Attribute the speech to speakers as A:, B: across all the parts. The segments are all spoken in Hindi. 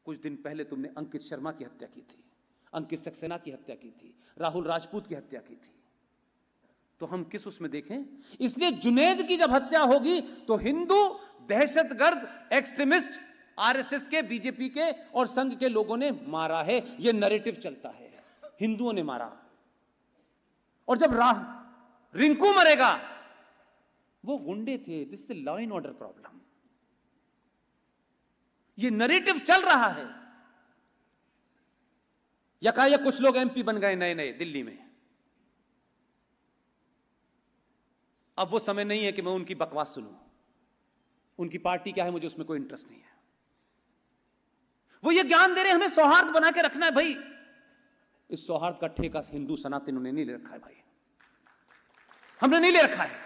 A: कुछ दिन पहले तुमने अंकित शर्मा की हत्या की थी, अंकित सक्सेना की हत्या की थी, राहुल राजपूत की हत्या की थी। तो हम किस उसमें देखें? इसलिए जुनैद की जब हत्या होगी तो हिंदू दहशतगर्द एक्सट्रीमिस्ट आरएसएस के, बीजेपी के और संघ के लोगों ने मारा है, यह नैरेटिव चलता है, हिंदुओं ने मारा। और जब रिंकू मरेगा, वो गुंडे थे, this is law and order problem. ये नैरेटिव चल रहा है। या कुछ लोग एमपी बन गए नए नए दिल्ली में। अब वो समय नहीं है कि मैं उनकी बकवास सुनूं, उनकी पार्टी क्या है मुझे उसमें कोई इंटरेस्ट नहीं है। वो ये ज्ञान दे रहे हमें सौहार्द बना के रखना है। भाई, इस सौहार्द का ठेका हिंदू सनातन ने नहीं ले रखा है भाई, हमने नहीं ले रखा है।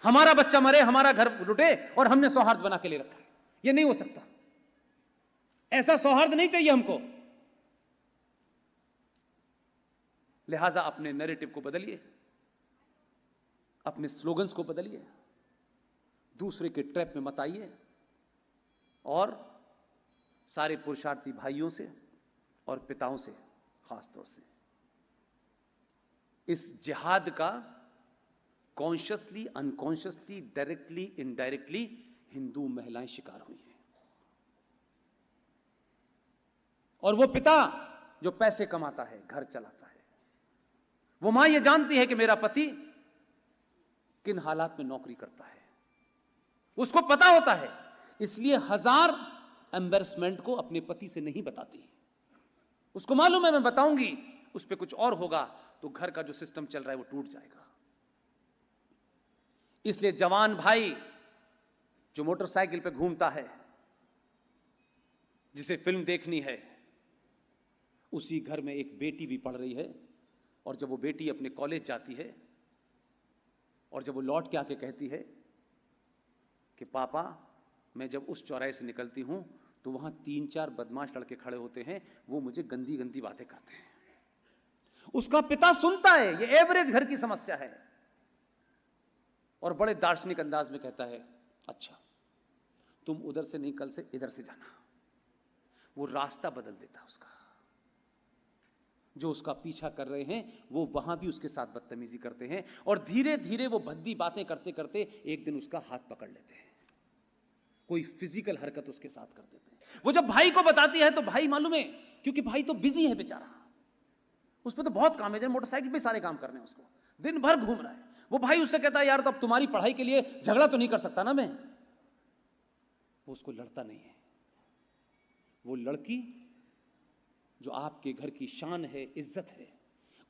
A: हमारा बच्चा मरे, हमारा घर लुटे और हमने सौहार्द बना के ले रखा है, यह नहीं हो सकता। ऐसा सौहार्द नहीं चाहिए हमको। लिहाजा अपने नैरेटिव को बदलिए, अपने स्लोगन्स को बदलिए, दूसरे के ट्रैप में मत आइए, और सारे पुरुषार्थी भाइयों से और पिताओं से खास तौर से इस जिहाद का consciously, unconsciously, directly, indirectly Hindu महिलाएं शिकार हुई हैं। और वो पिता जो पैसे कमाता है, घर चलाता है, वो मां ये जानती है कि मेरा पति किन हालात में नौकरी करता है, उसको पता होता है, इसलिए हजार एम्बैरेसमेंट को अपने पति से नहीं बताती। उसको मालूम है मैं बताऊंगी उस पर कुछ और होगा तो घर का जो सिस्टम चल रहा है वो टूट जाएगा। इसलिए जवान भाई जो मोटरसाइकिल पे घूमता है, जिसे फिल्म देखनी है, उसी घर में एक बेटी भी पढ़ रही है, और जब वो बेटी अपने कॉलेज जाती है और जब वो लौट के आके कहती है कि पापा मैं जब उस चौराहे से निकलती हूं तो वहां 3-4 बदमाश लड़के खड़े होते हैं, वो मुझे गंदी गंदी बातें करते हैं, उसका पिता सुनता है। ये एवरेज घर की समस्या है, और बड़े दार्शनिक अंदाज में कहता है अच्छा तुम उधर से नहीं, कल से इधर से जाना। वो रास्ता बदल देता उसका। जो उसका पीछा कर रहे हैं वो वहां भी उसके साथ बदतमीजी करते हैं, और धीरे धीरे वो भद्दी बातें करते करते एक दिन उसका हाथ पकड़ लेते हैं, कोई फिजिकल हरकत उसके साथ कर देते हैं। वो जब भाई को बताती है तो भाई मालूम है, क्योंकि भाई तो बिजी है बेचारा, उस पर तो बहुत काम है, मोटरसाइकिल पे सारे काम करने हैं उसको, दिन भर घूम रहा है। वो भाई उससे कहता है यार तो अब तुम्हारी पढ़ाई के लिए झगड़ा तो नहीं कर सकता ना मैं। वो उसको लड़ता नहीं है। वो लड़की जो आपके घर की शान है, इज्जत है,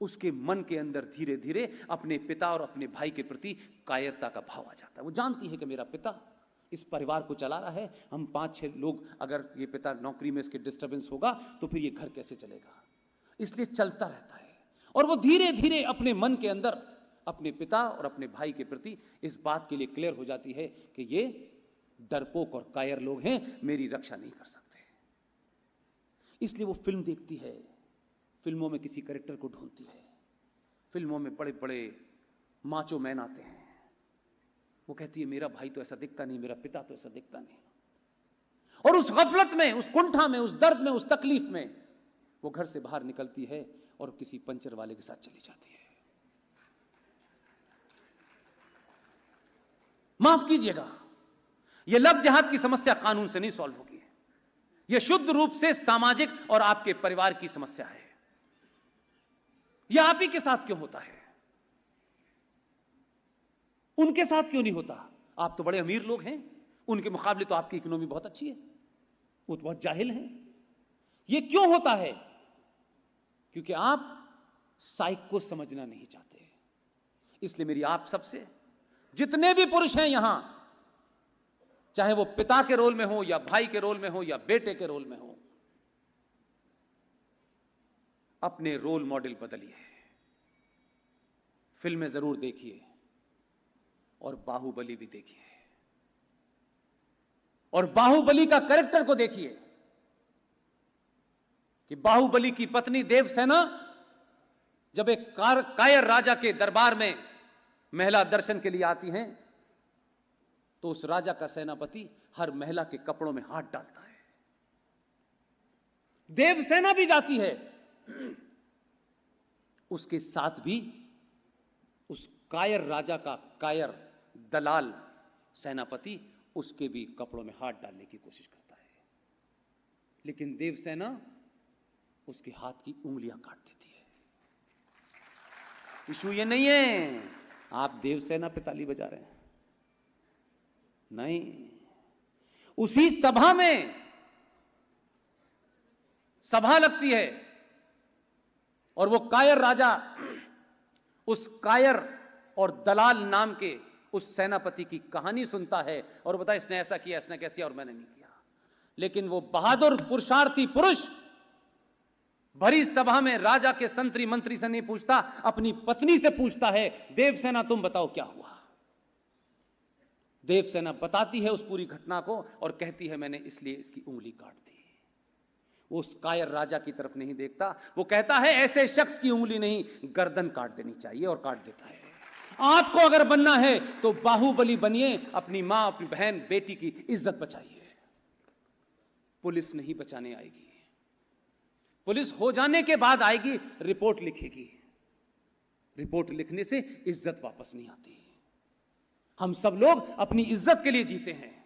A: उसके मन के अंदर धीरे धीरे अपने पिता और अपने भाई के प्रति कायरता का भाव आ जाता है। वो जानती है कि मेरा पिता इस परिवार को चला रहा है, हम 5-6 लोग, अगर ये पिता नौकरी में इसके डिस्टर्बेंस होगा तो फिर ये घर कैसे चलेगा, इसलिए चलता रहता है। और वो धीरे धीरे अपने मन के अंदर अपने पिता और अपने भाई के प्रति इस बात के लिए क्लियर हो जाती है कि ये डरपोक और कायर लोग हैं, मेरी रक्षा नहीं कर सकते। इसलिए वो फिल्म देखती है, फिल्मों में किसी कैरेक्टर को ढूंढती है, फिल्मों में बड़े बड़े माचो मैन आते हैं, वो कहती है मेरा भाई तो ऐसा दिखता नहीं, मेरा पिता तो ऐसा दिखता नहीं। और उस गफलत में, उस कुंठा में, उस दर्द में, उस तकलीफ में वो घर से बाहर निकलती है और किसी पंचर वाले के साथ चली जाती है। माफ कीजिएगा, यह लव जिहाद की समस्या कानून से नहीं सॉल्व होगी, यह शुद्ध रूप से सामाजिक और आपके परिवार की समस्या है। यह आप ही के साथ क्यों होता है, उनके साथ क्यों नहीं होता? आप तो बड़े अमीर लोग हैं, उनके मुकाबले तो आपकी इकोनॉमी बहुत अच्छी है, वो तो बहुत जाहिल हैं। यह क्यों होता है? क्योंकि आप साइक को समझना नहीं चाहते। इसलिए मेरी आप सबसे, जितने भी पुरुष हैं यहां, चाहे वो पिता के रोल में हो या भाई के रोल में हो या बेटे के रोल में हो, अपने रोल मॉडल बदलिए। फिल्में जरूर देखिए और बाहुबली भी देखिए, और बाहुबली का कैरेक्टर को देखिए कि बाहुबली की पत्नी देवसेना जब एक कायर राजा के दरबार में महिला दर्शन के लिए आती हैं तो उस राजा का सेनापति हर महिला के कपड़ों में हाथ डालता है, देवसेना भी जाती है, उसके साथ भी उस कायर राजा का कायर दलाल सेनापति उसके भी कपड़ों में हाथ डालने की कोशिश करता है, लेकिन देवसेना उसके हाथ की उंगलियां काट देती है। इशू ये नहीं है आप देवसेना पे ताली बजा रहे हैं, नहीं, उसी सभा में सभा लगती है और वो कायर राजा उस कायर और दलाल नाम के उस सेनापति की कहानी सुनता है और बता इसने ऐसा किया, इसने कैसे किया और मैंने नहीं किया। लेकिन वो बहादुर पुरुषार्थी पुरुष भरी सभा में राजा के संतरी मंत्री से नहीं पूछता, अपनी पत्नी से पूछता है, देवसेना तुम बताओ क्या हुआ। देवसेना बताती है उस पूरी घटना को और कहती है मैंने इसलिए इसकी उंगली काट दी। वो उस कायर राजा की तरफ नहीं देखता, वो कहता है ऐसे शख्स की उंगली नहीं गर्दन काट देनी चाहिए, और काट देता है। आपको अगर बनना है तो बाहुबली बनिए, अपनी मां, अपनी बहन, बेटी की इज्जत बचाइए। पुलिस नहीं बचाने आएगी, पुलिस हो जाने के बाद आएगी, रिपोर्ट लिखेगी। रिपोर्ट लिखने से इज्जत वापस नहीं आती। हम सब लोग अपनी इज्जत के लिए जीते हैं,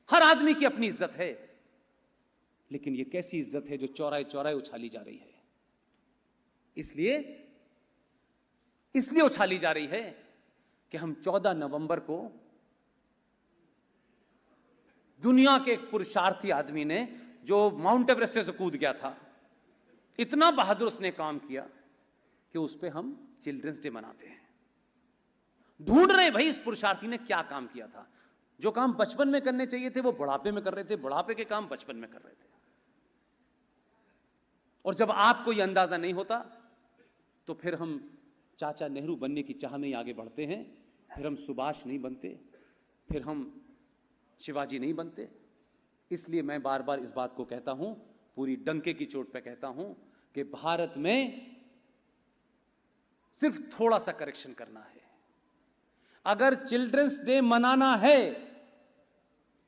A: हर आदमी की अपनी इज्जत है, लेकिन यह कैसी इज्जत है जो चौराहे चौराहे उछाली जा रही है। इसलिए उछाली जा रही है कि हम 14 नवंबर को दुनिया के एक पुरुषार्थी आदमी ने जो माउंट एवरेस्ट से कूद गया था, इतना बहादुर उसने काम किया कि उस पे हम चिल्ड्रंस डे मनाते हैं। ढूंढ रहे भाई इस पुरुषार्थी ने क्या काम किया था। जो काम बचपन में करने चाहिए थे वो बुढ़ापे में कर रहे थे, बुढ़ापे के काम बचपन में कर रहे थे। और जब आपको यह अंदाजा नहीं होता तो फिर हम चाचा नेहरू बनने की चाह में ही आगे बढ़ते हैं, फिर हम सुभाष नहीं बनते, फिर हम शिवाजी नहीं बनते। इसलिए मैं बार बार इस बात को कहता हूं, पूरी डंके की चोट पे कहता हूं कि भारत में सिर्फ थोड़ा सा करेक्शन करना है। अगर चिल्ड्रंस डे मनाना है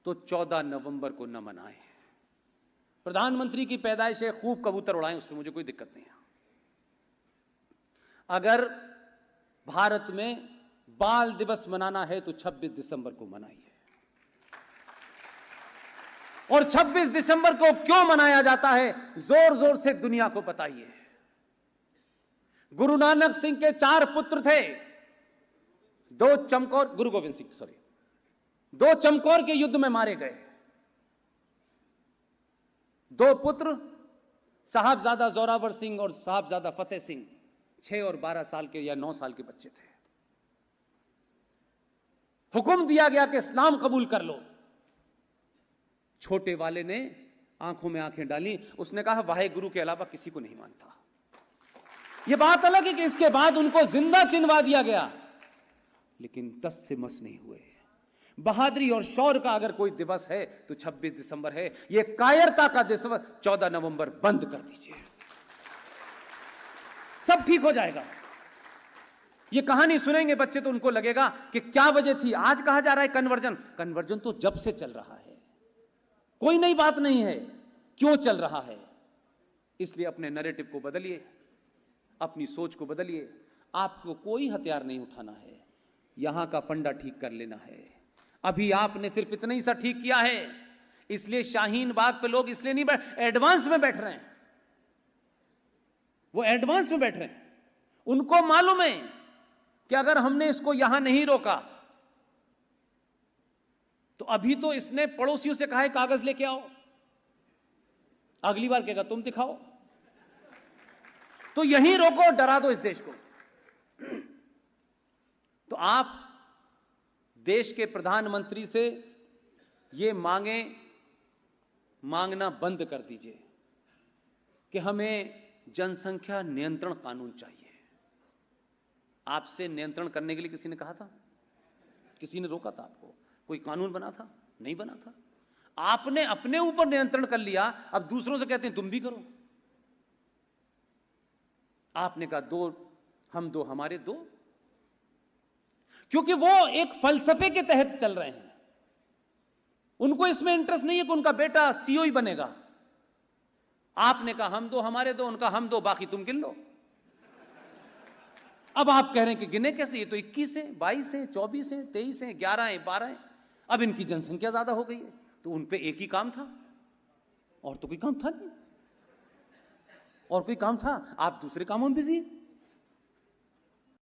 A: तो 14 नवंबर को न मनाएं। प्रधानमंत्री की पैदाइश है, खूब कबूतर उड़ाएं, उसमें मुझे कोई दिक्कत नहीं है। अगर भारत में बाल दिवस मनाना है तो 26 दिसंबर को मनाइए। और 26 दिसंबर को क्यों मनाया जाता है, जोर जोर से दुनिया को बताइए। गुरु नानक सिंह के 4 पुत्र थे, गुरु गोविंद सिंह, सॉरी, 2 चमकौर के युद्ध में मारे गए। 2 पुत्र साहबजादा जोरावर सिंह और साहबजादा फतेह सिंह 6 और 12 साल के या 9 साल के बच्चे थे। हुक्म दिया गया कि इस्लाम कबूल कर लो। छोटे वाले ने आंखों में आंखें डाली, उसने कहा वाहे गुरु के अलावा किसी को नहीं मानता। यह बात अलग है कि इसके बाद उनको जिंदा चिनवा दिया गया, लेकिन 10 से मस नहीं हुए। बहादुरी और शौर्य का अगर कोई दिवस है तो 26 दिसंबर है। यह कायरता का दिवस 14 नवंबर बंद कर दीजिए, सब ठीक हो जाएगा। ये कहानी सुनेंगे बच्चे तो उनको लगेगा कि क्या वजह थी। आज कहा जा रहा है कन्वर्जन तो जब से चल रहा है, कोई नई बात नहीं है। क्यों चल रहा है? इसलिए अपने नैरेटिव को बदलिए, अपनी सोच को बदलिए। आपको कोई हथियार नहीं उठाना है, यहां का फंडा ठीक कर लेना है। अभी आपने सिर्फ इतना ही सा ठीक किया है, इसलिए शाहीन बाग पे लोग इसलिए नहीं एडवांस में बैठ रहे हैं। वो एडवांस में बैठ रहे हैं, उनको मालूम है कि अगर हमने इसको यहां नहीं रोका तो अभी तो इसने पड़ोसियों से कहा है कागज लेके आओ, अगली बार कहेगा तुम दिखाओ। तो यहीं रोको, डरा दो इस देश को। तो आप देश के प्रधानमंत्री से ये मांगना बंद कर दीजिए कि हमें जनसंख्या नियंत्रण कानून चाहिए। आपसे नियंत्रण करने के लिए किसी ने कहा था? किसी ने रोका था आपको? कोई कानून बना था? नहीं बना था। आपने अपने ऊपर नियंत्रण कर लिया, अब दूसरों से कहते हैं तुम भी करो। आपने कहा 2 हम 2 हमारे 2, क्योंकि वो एक फलसफे के तहत चल रहे हैं। उनको इसमें इंटरेस्ट नहीं है कि उनका बेटा सीईओ ही बनेगा। आपने कहा हम दो, हमारे दो, उनका हम दो, बाकी तुम गिन लो। अब आप कह रहे हैं कि गिने कैसे, ये तो 21 है, 22 है, 24 है, 23 है, 11 है, 12 है। अब इनकी जनसंख्या ज्यादा हो गई है, तो उन पे एक ही काम था, और तो कोई काम था नहीं, और कोई काम था, आप दूसरे कामों में बिजी हैं।